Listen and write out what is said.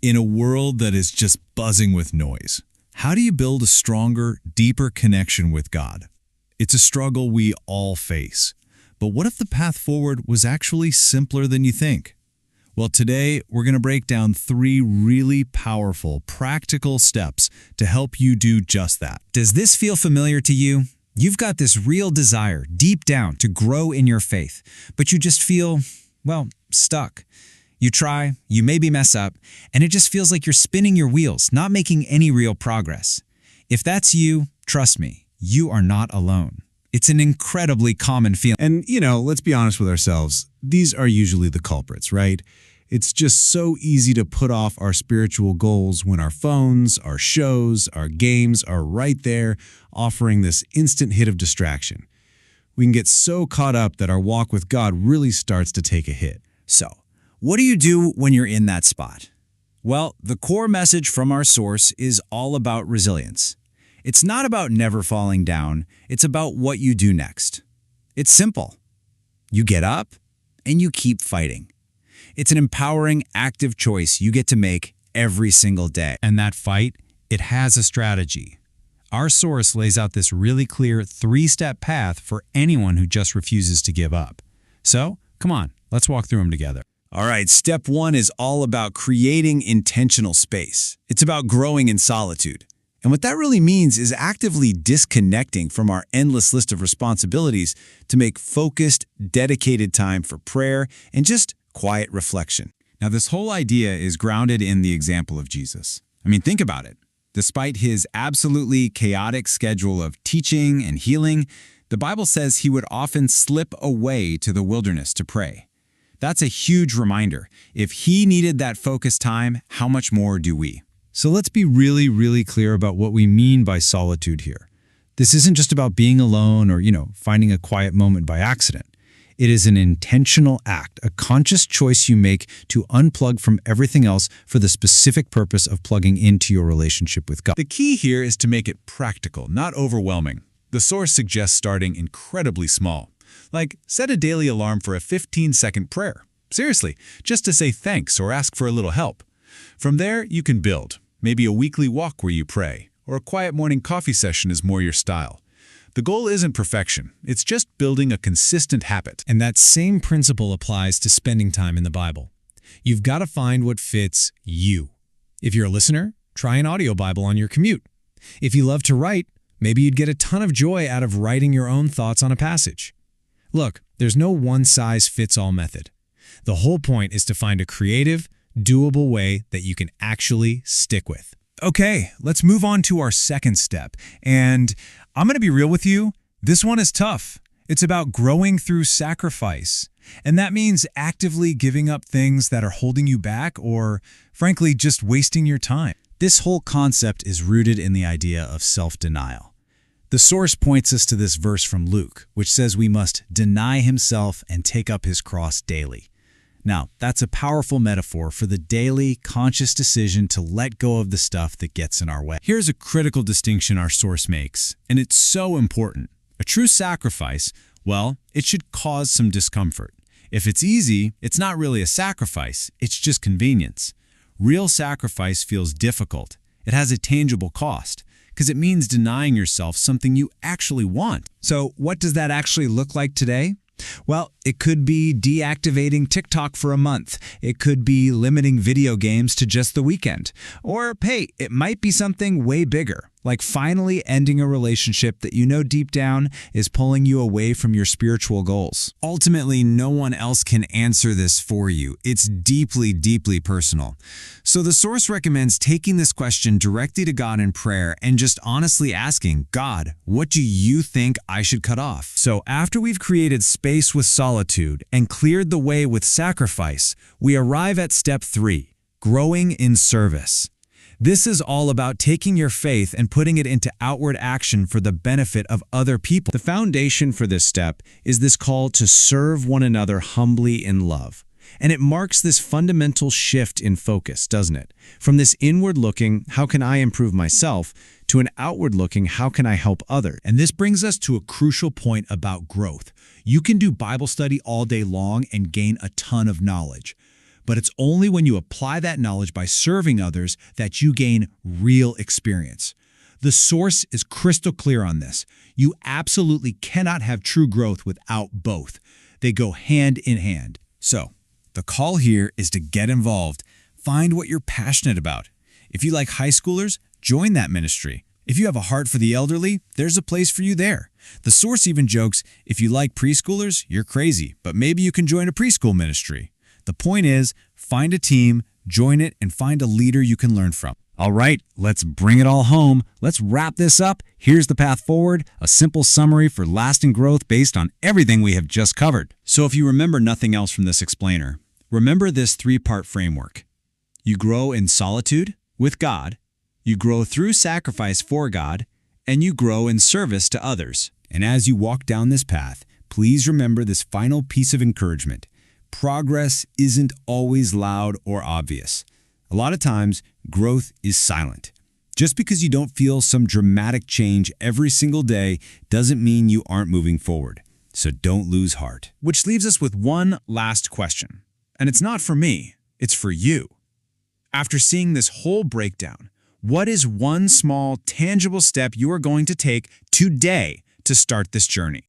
In a world that is just buzzing with noise, how do you build a stronger, deeper connection with God? It's a struggle we all face. But what if the path forward was actually simpler than you think? Well, today we're going to break down 3 really powerful, practical steps to help you do just that. Does this feel familiar to you? You've got this real desire deep down to grow in your faith, but you just feel, stuck. You try, you maybe mess up, and it just feels like you're spinning your wheels, not making any real progress. If that's you, trust me, you are not alone. It's an incredibly common feeling. And, let's be honest with ourselves. These are usually the culprits, right? It's just so easy to put off our spiritual goals when our phones, our shows, our games are right there, offering this instant hit of distraction. We can get so caught up that our walk with God really starts to take a hit. So, what do you do when you're in that spot? Well, the core message from our source is all about resilience. It's not about never falling down, it's about what you do next. It's simple. You get up and you keep fighting. It's an empowering, active choice you get to make every single day. And that fight, it has a strategy. Our source lays out this really clear 3-step path for anyone who just refuses to give up. So, come on, let's walk through them together. All right, step 1 is all about creating intentional space. It's about growing in solitude. And what that really means is actively disconnecting from our endless list of responsibilities to make focused, dedicated time for prayer and just quiet reflection. Now, this whole idea is grounded in the example of Jesus. Think about it. Despite his absolutely chaotic schedule of teaching and healing, the Bible says he would often slip away to the wilderness to pray. That's a huge reminder. If he needed that focused time, how much more do we? So let's be really, really clear about what we mean by solitude here. This isn't just about being alone or, finding a quiet moment by accident. It is an intentional act, a conscious choice you make to unplug from everything else for the specific purpose of plugging into your relationship with God. The key here is to make it practical, not overwhelming. The source suggests starting incredibly small. Like, set a daily alarm for a 15-second prayer. Seriously, just to say thanks or ask for a little help. From there, you can build. Maybe a weekly walk where you pray, or a quiet morning coffee session is more your style. The goal isn't perfection. It's just building a consistent habit. And that same principle applies to spending time in the Bible. You've got to find what fits you. If you're a listener, try an audio Bible on your commute. If you love to write, maybe you'd get a ton of joy out of writing your own thoughts on a passage. Look, there's no one-size-fits-all method. The whole point is to find a creative, doable way that you can actually stick with. Okay, let's move on to our second step. And I'm going to be real with you, this one is tough. It's about growing through sacrifice. And that means actively giving up things that are holding you back or, frankly, just wasting your time. This whole concept is rooted in the idea of self-denial. The source points us to this verse from Luke, which says we must deny himself and take up his cross daily. Now, that's a powerful metaphor for the daily, conscious decision to let go of the stuff that gets in our way. Here's a critical distinction our source makes, and it's so important. A true sacrifice, it should cause some discomfort. If it's easy, it's not really a sacrifice, it's just convenience. Real sacrifice feels difficult. It has a tangible cost, because it means denying yourself something you actually want. So, what does that actually look like today? Well, it could be deactivating TikTok for a month. It could be limiting video games to just the weekend. Or, hey, it might be something way bigger, like finally ending a relationship that you know deep down is pulling you away from your spiritual goals. Ultimately, no one else can answer this for you. It's deeply, deeply personal. So the source recommends taking this question directly to God in prayer and just honestly asking, God, what do you think I should cut off? So after we've created space with solitude and cleared the way with sacrifice, we arrive at step 3, growing in service. This is all about taking your faith and putting it into outward action for the benefit of other people. The foundation for this step is this call to serve one another humbly in love. And it marks this fundamental shift in focus, doesn't it? From this inward-looking, how can I improve myself, to an outward-looking, how can I help others? And this brings us to a crucial point about growth. You can do Bible study all day long and gain a ton of knowledge. But it's only when you apply that knowledge by serving others that you gain real experience. The source is crystal clear on this. You absolutely cannot have true growth without both. They go hand in hand. So, the call here is to get involved. Find what you're passionate about. If you like high schoolers, join that ministry. If you have a heart for the elderly, there's a place for you there. The source even jokes, if you like preschoolers, you're crazy, but maybe you can join a preschool ministry. The point is, find a team, join it, and find a leader you can learn from. All right, let's bring it all home. Let's wrap this up. Here's the path forward, a simple summary for lasting growth based on everything we have just covered. So if you remember nothing else from this explainer, remember this three-part framework. You grow in solitude with God, you grow through sacrifice for God, and you grow in service to others. And as you walk down this path, please remember this final piece of encouragement. Progress isn't always loud or obvious. A lot of times, growth is silent. Just because you don't feel some dramatic change every single day doesn't mean you aren't moving forward. So don't lose heart. Which leaves us with one last question. And it's not for me, it's for you. After seeing this whole breakdown, what is one small, tangible step you are going to take today to start this journey?